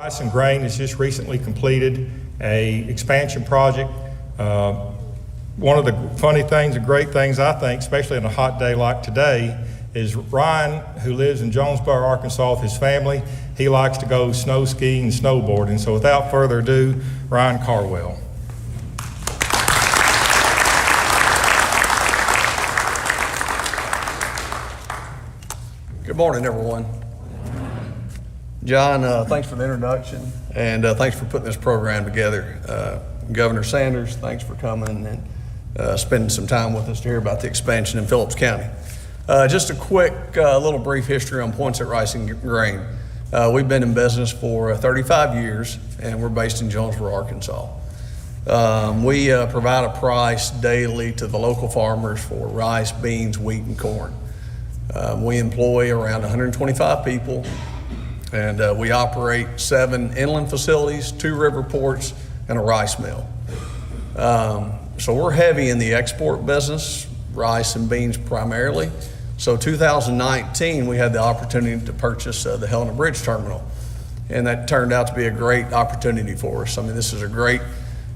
Rice and Grain has just recently completed a expansion project. One of the funny things and great things, I think, especially on a hot day like today, is Ryan, who lives in Jonesboro, Arkansas with his family, he likes to go snow skiing and snowboarding. So without further ado, Ryan Carwell. Good morning, everyone. John, thanks for the introduction, and thanks for putting this program together. Governor Sanders, thanks for coming and spending some time with us to hear about the expansion in Phillips County. Just a quick little brief history on Poinsett Rice and Grain. We've been in business for 35 years, and we're based in Jonesboro, Arkansas. We provide a price daily to the local farmers for rice, beans, wheat, and corn. We employ around 125 people, and we operate 7 inland facilities, 2 river ports, and a rice mill. So we're heavy in the export business, rice and beans primarily. So 2019, we had the opportunity to purchase the Helena Bridge terminal, and that turned out to be a great opportunity for us. I mean, this is a great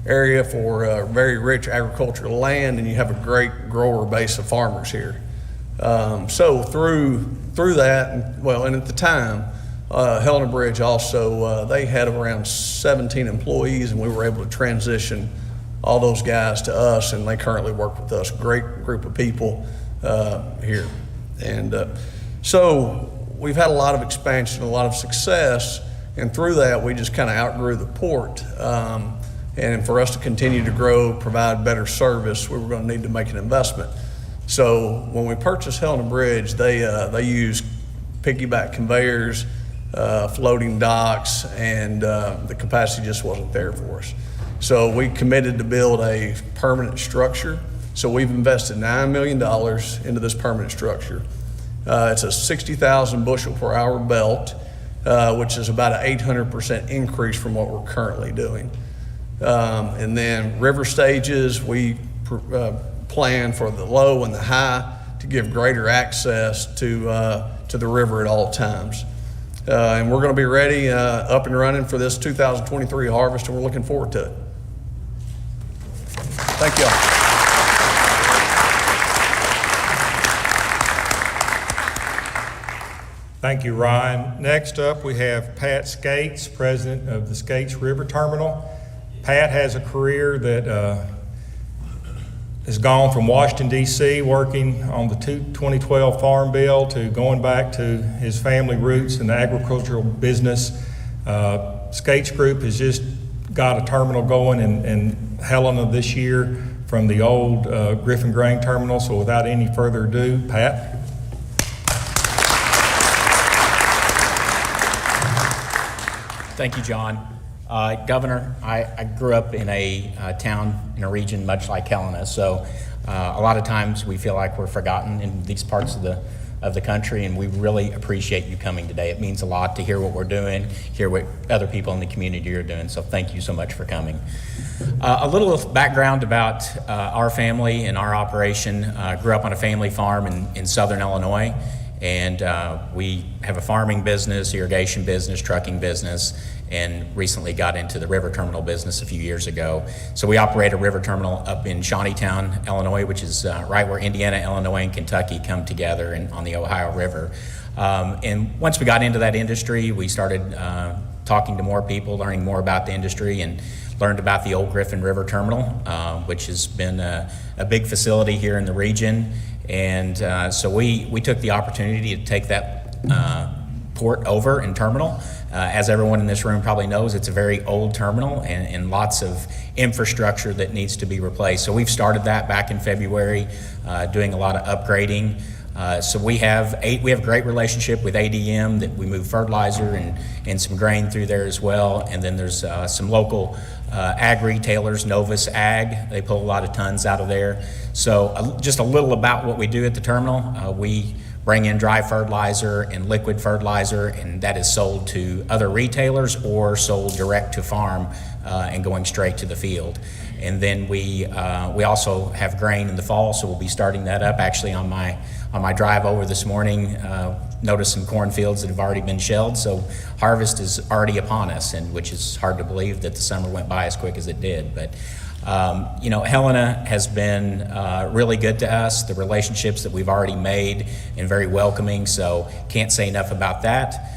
area for very rich agricultural land, and you have a great grower base of farmers here. So through that, and at the time, Helena Bridge also, they had around 17 employees, and we were able to transition all those guys to us, and they currently work with us. Great group of people here. And so we've had a lot of expansion, a lot of success, and through that, we just kind of outgrew the port. And for us to continue to grow, provide better service, we were going to need to make an investment. So when we purchased Helena Bridge, they use piggyback conveyors, floating docks, and the capacity just wasn't there for us. So we committed to build a permanent structure. So we've invested $9 million into this permanent structure. It's a 60,000 bushel per hour belt, which is about an 800% increase from what we're currently doing. And then river stages, we plan for the low and the high to give greater access to the river at all times. And we're going to be ready, up and running for this 2023 harvest, and we're looking forward to it. Thank you all. Thank you, Ryan. Next up, we have Pat Skates, president of the Skates River Terminal. Pat has a career that has gone from Washington, D.C., working on the 2012 Farm Bill, to going back to his family roots in the agricultural business. Skates Group has just got a terminal going in Helena this year from the old Griffin Grain Terminal. So without any further ado, Pat. Thank you, John. Governor, I grew up in a town in a region much like Helena, so a lot of times we feel like we're forgotten in these parts of the country, and we really appreciate you coming today. It means a lot to hear what we're doing, hear what other people in the community are doing, so thank you so much for coming. A little background about our family and our operation. Grew up on a family farm in southern Illinois, and we have a farming business, irrigation business, trucking business, and recently got into the river terminal business a few years ago. So we operate a river terminal up in Shawneetown, Illinois, which is right where Indiana, Illinois, and Kentucky come together on the Ohio River. And once we got into that industry, we started talking to more people, learning more about the industry, and learned about the old Griffin River Terminal, which has been a big facility here in the region. And so we took the opportunity to take that port over and terminal. As everyone in this room probably knows, it's a very old terminal and lots of infrastructure that needs to be replaced. So we've started that back in February, doing a lot of upgrading. So we have a great relationship with ADM that we move fertilizer and some grain through there as well. And then there's some local ag retailers, Novus Ag. They pull a lot of tons out of there. So just a little about what we do at the terminal. We bring in dry fertilizer and liquid fertilizer, and that is sold to other retailers or sold direct to farm and going straight to the field. And then we also have grain in the fall, so we'll be starting that up. Actually, on my drive over this morning, noticed some cornfields that have already been shelled, so harvest is already upon us, and which is hard to believe that the summer went by as quick as it did. But you know, Helena has been really good to us. The relationships that we've already made and very welcoming, so can't say enough about that.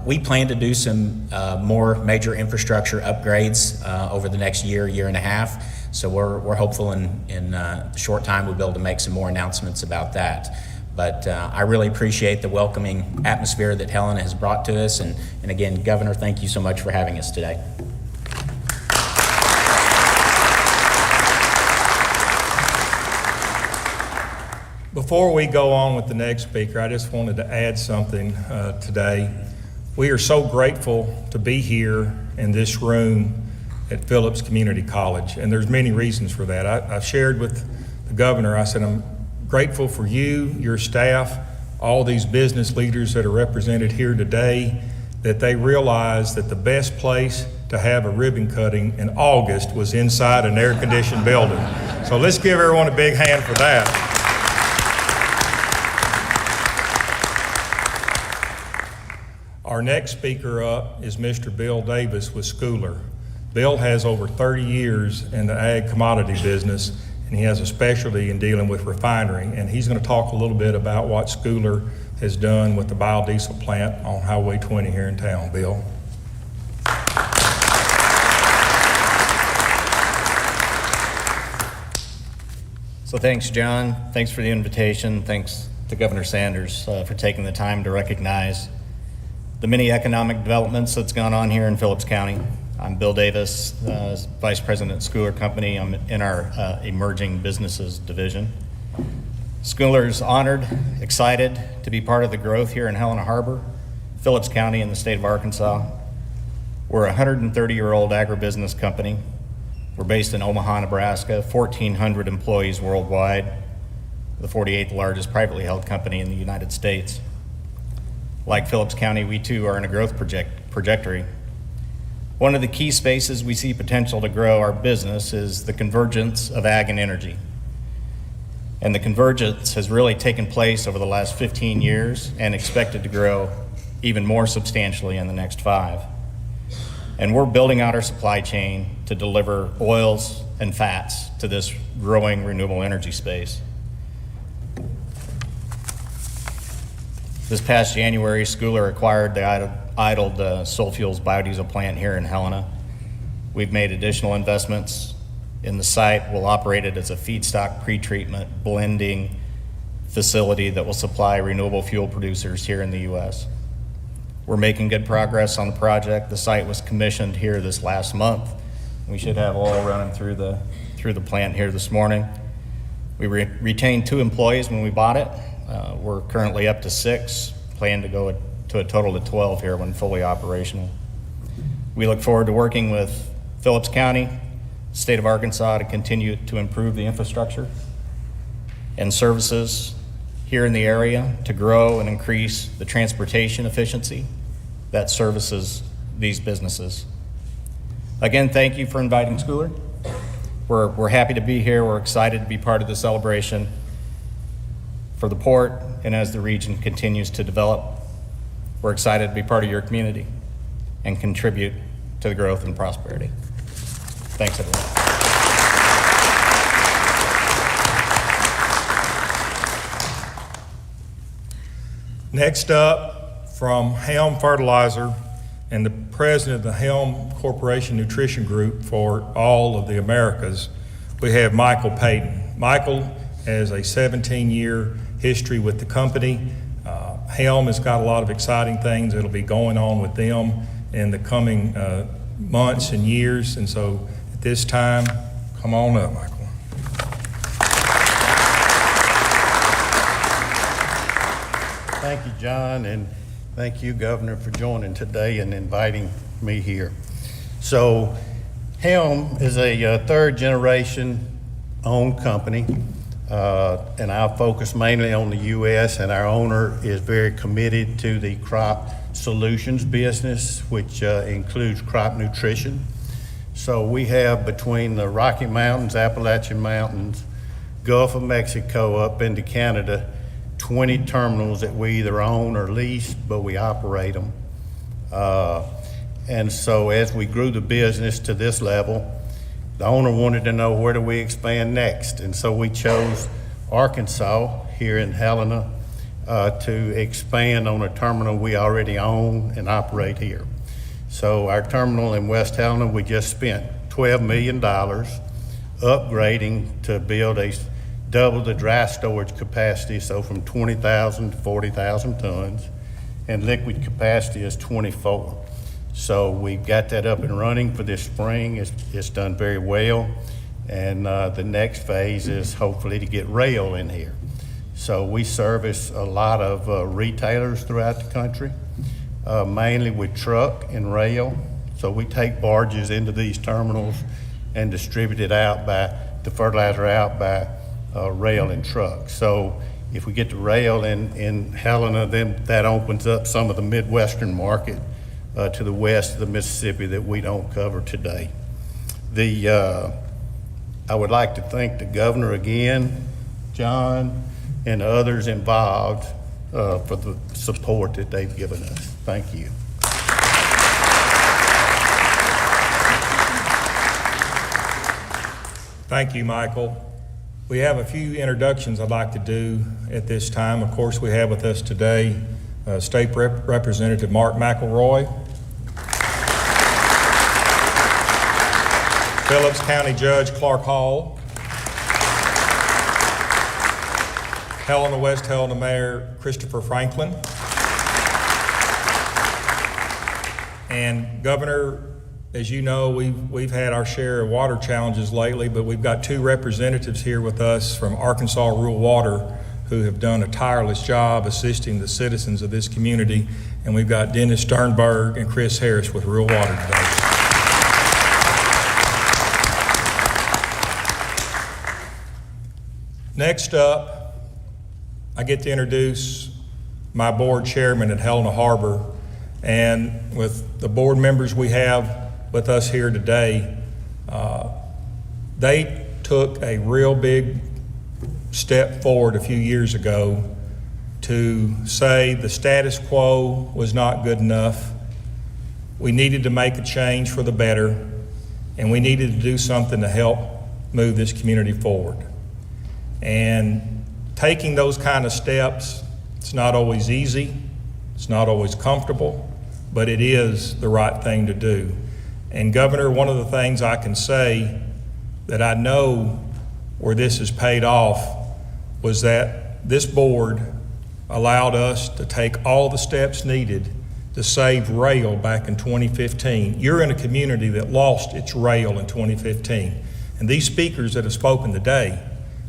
We plan to do some more major infrastructure upgrades over the next year and a half. So we're hopeful in a short time we'll be able to make some more announcements about that. But I really appreciate the welcoming atmosphere that Helena has brought to us. And again, Governor, thank you so much for having us today. Before we go on with the next speaker, I just wanted to add something today. We are so grateful to be here in this room at Phillips Community College, and there's many reasons for that. I shared with the governor, I said, I'm grateful for you, your staff, all these business leaders that are represented here today, that they realized that the best place to have a ribbon cutting in August was inside an air-conditioned building. So let's give everyone a big hand for that. Our next speaker up is Mr. Bill Davis with Schooler. Bill has over 30 years in the ag commodity business, and he has a specialty in dealing with refinery. And he's going to talk a little bit about what Schooler has done with the biodiesel plant on Highway 20 here in town. Bill. So thanks, John. Thanks for the invitation. Thanks to Governor Sanders for taking the time to recognize the many economic developments that's gone on here in Phillips County. I'm Bill Davis, Vice President at Schooler Company. I'm in our Emerging Businesses Division. Schooler's honored, excited to be part of the growth here in Helena Harbor, Phillips County, in the state of Arkansas. We're a 130-year-old agribusiness company. We're based in Omaha, Nebraska, 1,400 employees worldwide, the 48th largest privately held company in the United States. Like Phillips County, we too are in a growth trajectory. One of the key spaces we see potential to grow our business is the convergence of ag and energy. And the convergence has really taken place over the last 15 years and expected to grow even more substantially in the next 5. And we're building out our supply chain to deliver oils and fats to this growing renewable energy space. This past January, Schooler acquired the idled Solfuels biodiesel plant here in Helena. We've made additional investments in the site. We'll operate it as a feedstock pretreatment blending facility that will supply renewable fuel producers here in the U.S. We're making good progress on the project. The site was commissioned here this last month. We should have oil running through the plant here this morning. We retained 2 employees when we bought it. We're currently up to 6, plan to go to a total of 12 here when fully operational. We look forward to working with Phillips County, state of Arkansas, to continue to improve the infrastructure and services here in the area to grow and increase the transportation efficiency that services these businesses. Again, thank you for inviting Schooler. We're happy to be here. We're excited to be part of the celebration for the port, and as the region continues to develop, we're excited to be part of your community and contribute to the growth and prosperity. Thanks, everyone. Next up, from Helm Fertilizer and the president of the Helm Corporation Nutrition Group for all of the Americas, we have Michael Payton. Michael has a 17-year history with the company. Helm has got a lot of exciting things that'll be going on with them in the coming months and years. And so at this time, come on up, Michael. Thank you, John, and thank you, Governor, for joining today and inviting me here. So Helm is a third-generation owned company, and I focus mainly on the U.S., and our owner is very committed to the crop solutions business, which includes crop nutrition. So we have between the Rocky Mountains, Appalachian Mountains, Gulf of Mexico up into Canada, 20 terminals that we either own or lease, but we operate them. And so as we grew the business to this level, the owner wanted to know where do we expand next. And so we chose Arkansas here in Helena to expand on a terminal we already own and operate here. So our terminal in West Helena, we just spent $12 million upgrading to build double the dry storage capacity, so from 20,000 to 40,000 tons, and liquid capacity is 24. So we've got that up and running for this spring. It's done very well, and the next phase is hopefully to get rail in here. So we service a lot of retailers throughout the country, mainly with truck and rail. So we take barges into these terminals and distribute it out the fertilizer out by rail and truck. So if we get the rail in Helena, then that opens up some of the Midwestern market to the west of the Mississippi that we don't cover today. I would like to thank the governor again, John, and others involved for the support that they've given us. Thank you. Thank you, Michael. We have a few introductions I'd like to do at this time. Of course, we have with us today State Representative Mark McElroy, Phillips County Judge Clark Hall, Helena, West Helena Mayor Christopher Franklin, and Governor, as you know, we've had our share of water challenges lately, but we've got two representatives here with us from Arkansas Rural Water who have done a tireless job assisting the citizens of this community, and we've got Dennis Sternberg and Chris Harris with Rural Water today. Next up, I get to introduce my board chairman at Helena Harbor, and with the board members we have with us here today, they took a real big step forward a few years ago to say the status quo was not good enough. We needed to make a change for the better, and we needed to do something to help move this community forward. And taking those kind of steps, it's not always easy, it's not always comfortable, but it is the right thing to do. And Governor, one of the things I can say that I know where this has paid off was that this board allowed us to take all the steps needed to save rail back in 2015. You're in a community that lost its rail in 2015. And these speakers that have spoken today,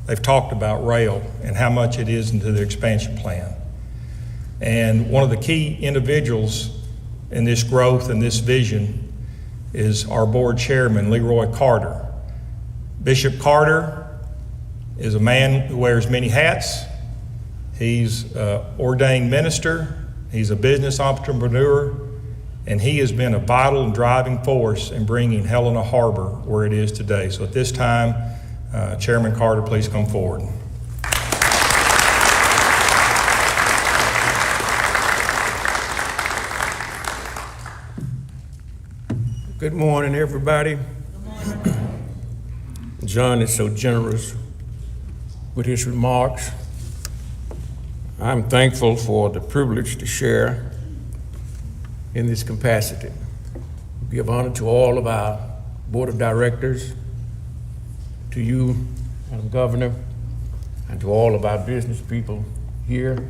they've talked about rail and how much it is into their expansion plan. And one of the key individuals in this growth and this vision is our board chairman, Leroy Carter. Bishop Carter is a man who wears many hats. He's an ordained minister, he's a business entrepreneur, and he has been a vital and driving force in bringing Helena Harbor where it is today. So at this time, Chairman Carter, please come forward. Good morning, everybody. John is so generous with his remarks. I'm thankful for the privilege to share in this capacity. Give honor to all of our board of directors, to you, Madam Governor, and to all of our business people here,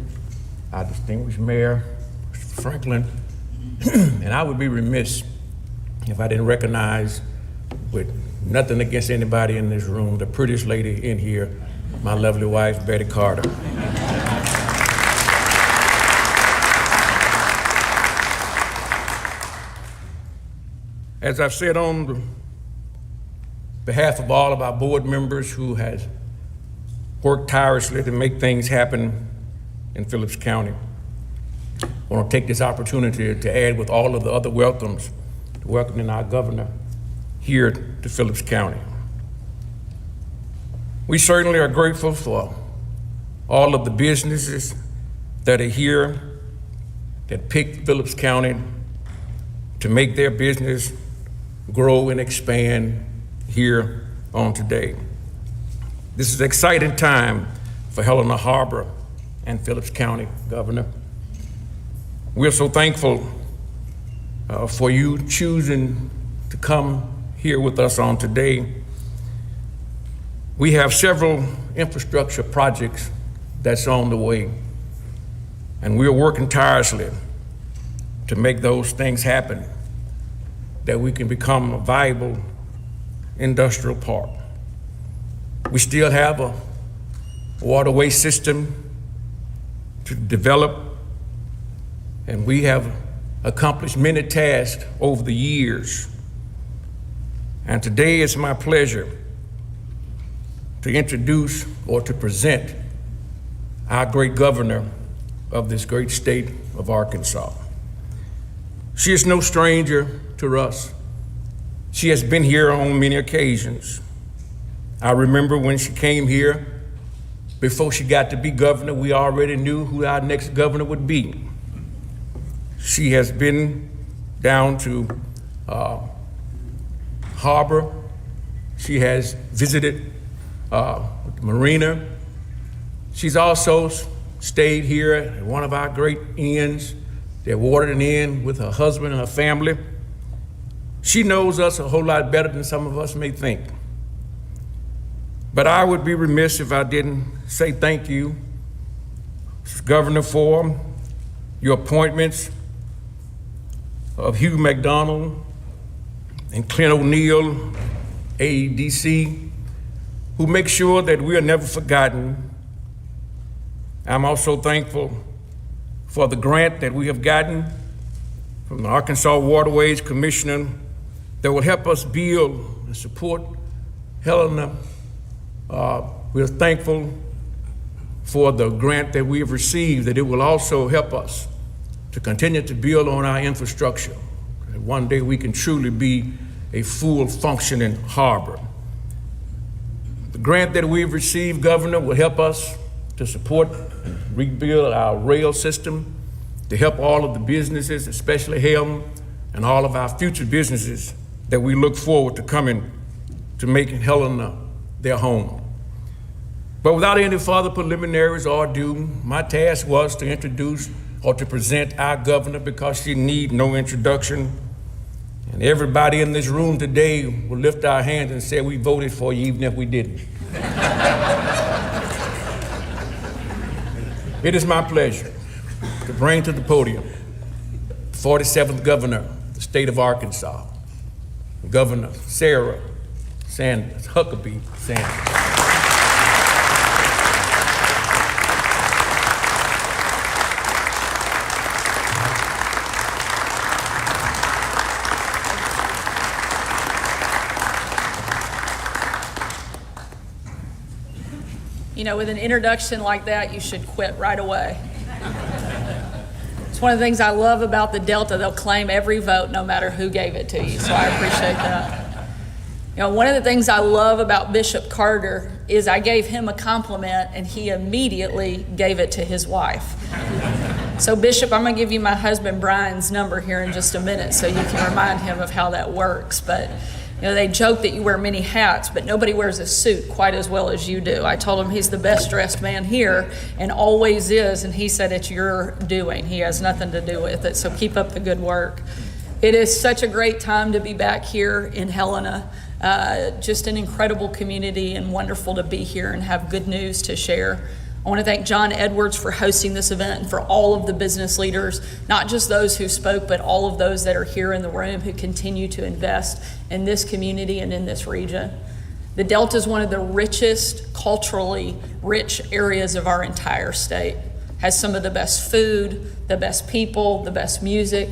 our distinguished Mayor, Mr. Franklin. And I would be remiss if I didn't recognize, with nothing against anybody in this room, the prettiest lady in here, my lovely wife, Betty Carter. As I've said on behalf of all of our board members who has worked tirelessly to make things happen in Phillips County, I want to take this opportunity to add with all of the other welcomes, welcoming our governor here to Phillips County. We certainly are grateful for all of the businesses that are here that picked Phillips County to make their business grow and expand here on today. This is an exciting time for Helena Harbor and Phillips County, Governor. We're so thankful for you choosing to come here with us on today. We have several infrastructure projects that's on the way, and we're working tirelessly to make those things happen, that we can become a viable industrial park. We still have a waterway system to develop, and we have accomplished many tasks over the years. And today it's my pleasure to introduce or to present our great governor of this great state of Arkansas. She is no stranger to us. She has been here on many occasions. I remember when she came here, before she got to be governor, we already knew who our next governor would be. She has been down to Harbor. She has visited the marina. She's also stayed here at one of our great inns. They're watered an inn with her husband and her family. She knows us a whole lot better than some of us may think. But I would be remiss if I didn't say thank you, Governor, for your appointments of Hugh McDonald and Clint O'Neill, AEDC, who make sure that we are never forgotten. I'm also thankful for the grant that we have gotten from the Arkansas Waterways Commissioner that will help us build and support Helena. We're thankful for the grant that we have received, that it will also help us to continue to build on our infrastructure. That one day we can truly be a full functioning harbor. The grant that we've received, Governor, will help us to support and rebuild our rail system, to help all of the businesses, especially Helm, and all of our future businesses that we look forward to coming to making Helena their home. But without any further preliminaries or ado, my task was to introduce or to present our governor, because she need no introduction. And everybody in this room today will lift our hands and say we voted for you even if we didn't. It is my pleasure to bring to the podium the 47th governor of the state of Arkansas, Governor Sarah Sanders, Huckabee Sanders. You know, with an introduction like that, you should quit right away. It's one of the things I love about the Delta. They'll claim every vote no matter who gave it to you, so I appreciate that. You know, one of the things I love about Bishop Carter is I gave him a compliment and he immediately gave it to his wife. So Bishop, I'm gonna give you my husband Brian's number here in just a minute so you can remind him of how that works. But you know, they joke that you wear many hats, but nobody wears a suit quite as well as you do. I told him he's the best dressed man here and always is, and he said it's your doing. He has nothing to do with it, so keep up the good work. It is such a great time to be back here in Helena. Just an incredible community and wonderful to be here and have good news to share. I want to thank John Edwards for hosting this event and for all of the business leaders, not just those who spoke, but all of those that are here in the room who continue to invest in this community and in this region. The Delta is one of the richest, culturally rich areas of our entire state. Has some of the best food, the best people, the best music.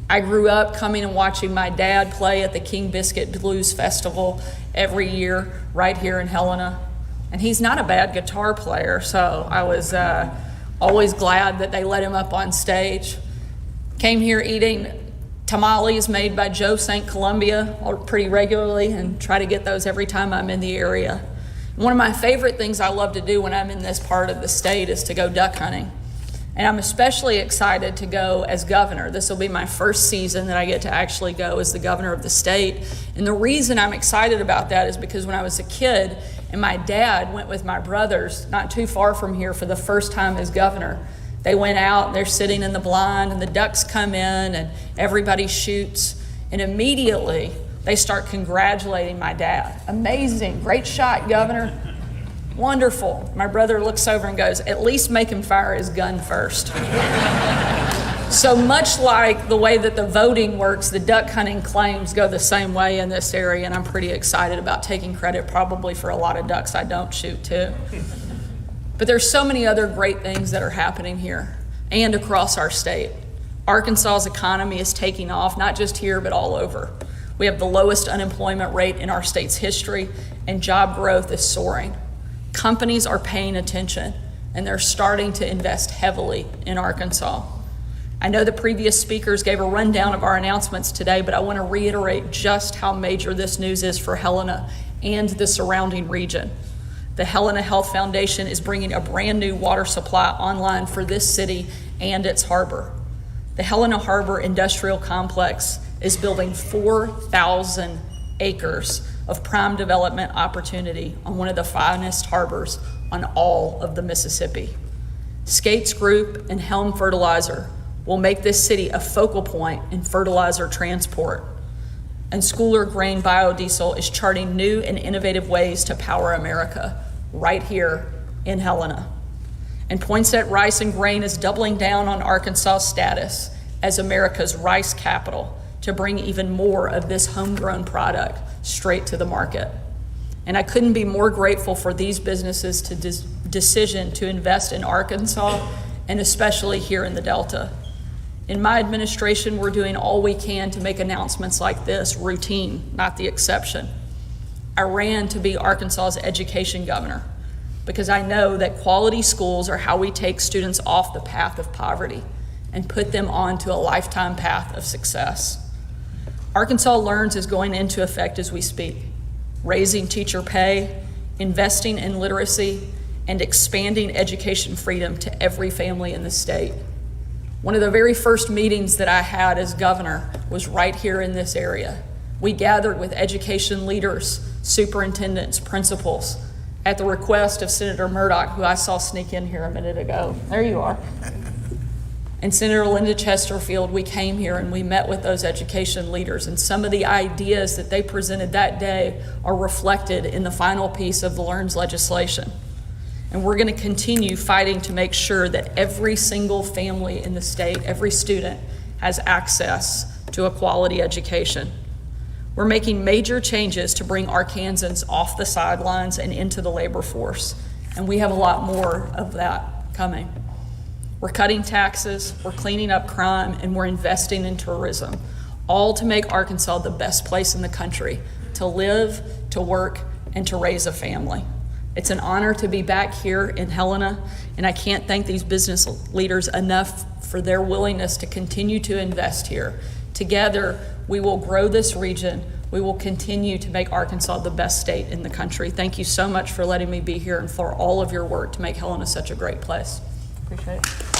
I grew up coming and watching my dad play at the King Biscuit Blues Festival every year right here in Helena. And he's not a bad guitar player, so I was always glad that they let him up on stage. Came here eating Tamales made by Joe St. Columbia pretty regularly, and try to get those every time I'm in the area. One of my favorite things I love to do when I'm in this part of the state is to go duck hunting. And I'm especially excited to go as governor. This will be my first season that I get to actually go as the governor of the state. And the reason I'm excited about that is because when I was a kid and my dad went with my brothers not too far from here for the first time as governor, they went out and they're sitting in the blind and the ducks come in and everybody shoots. And immediately they start congratulating my dad. Amazing, great shot, Governor. Wonderful. My brother looks over and goes, at least make him fire his gun first. So much like the way that the voting works, the duck hunting claims go the same way in this area, and I'm pretty excited about taking credit probably for a lot of ducks I don't shoot too. But there's so many other great things that are happening here and across our state. Arkansas's economy is taking off, not just here, but all over. We have the lowest unemployment rate in our state's history, and job growth is soaring. Companies are paying attention, and they're starting to invest heavily in Arkansas. I know the previous speakers gave a rundown of our announcements today, but I want to reiterate just how major this news is for Helena and the surrounding region. The Helena Health Foundation is bringing a brand new water supply online for this city and its harbor. The Helena Harbor Industrial Complex is building 4,000 acres of prime development opportunity on one of the finest harbors on all of the Mississippi. Skates Group and Helm Fertilizer will make this city a focal point in fertilizer transport. And Schooler Grain Biodiesel is charting new and innovative ways to power America right here in Helena. And Poinsett Rice and Grain is doubling down on Arkansas' status as America's rice capital to bring even more of this homegrown product straight to the market. And I couldn't be more grateful for these businesses' decision to invest in Arkansas, and especially here in the Delta. In my administration, we're doing all we can to make announcements like this routine, not the exception. I ran to be Arkansas's education governor because I know that quality schools are how we take students off the path of poverty and put them onto a lifetime path of success. Arkansas Learns is going into effect as we speak, raising teacher pay, investing in literacy, and expanding education freedom to every family in the state. One of the very first meetings that I had as governor was right here in this area. We gathered with education leaders, superintendents, principals, at the request of Senator Murdoch, who I saw sneak in here a minute ago. There you are. And Senator Linda Chesterfield, we came here and we met with those education leaders, and some of the ideas that they presented that day are reflected in the final piece of the LEARNS legislation. And we're going to continue fighting to make sure that every single family in the state, every student, has access to a quality education. We're making major changes to bring Arkansans off the sidelines and into the labor force, and we have a lot more of that coming. We're cutting taxes, we're cleaning up crime, and we're investing in tourism, all to make Arkansas the best place in the country to live, to work, and to raise a family. It's an honor to be back here in Helena, and I can't thank these business leaders enough for their willingness to continue to invest here. Together, we will grow this region. We will continue to make Arkansas the best state in the country. Thank you so much for letting me be here and for all of your work to make Helena such a great place. Appreciate it.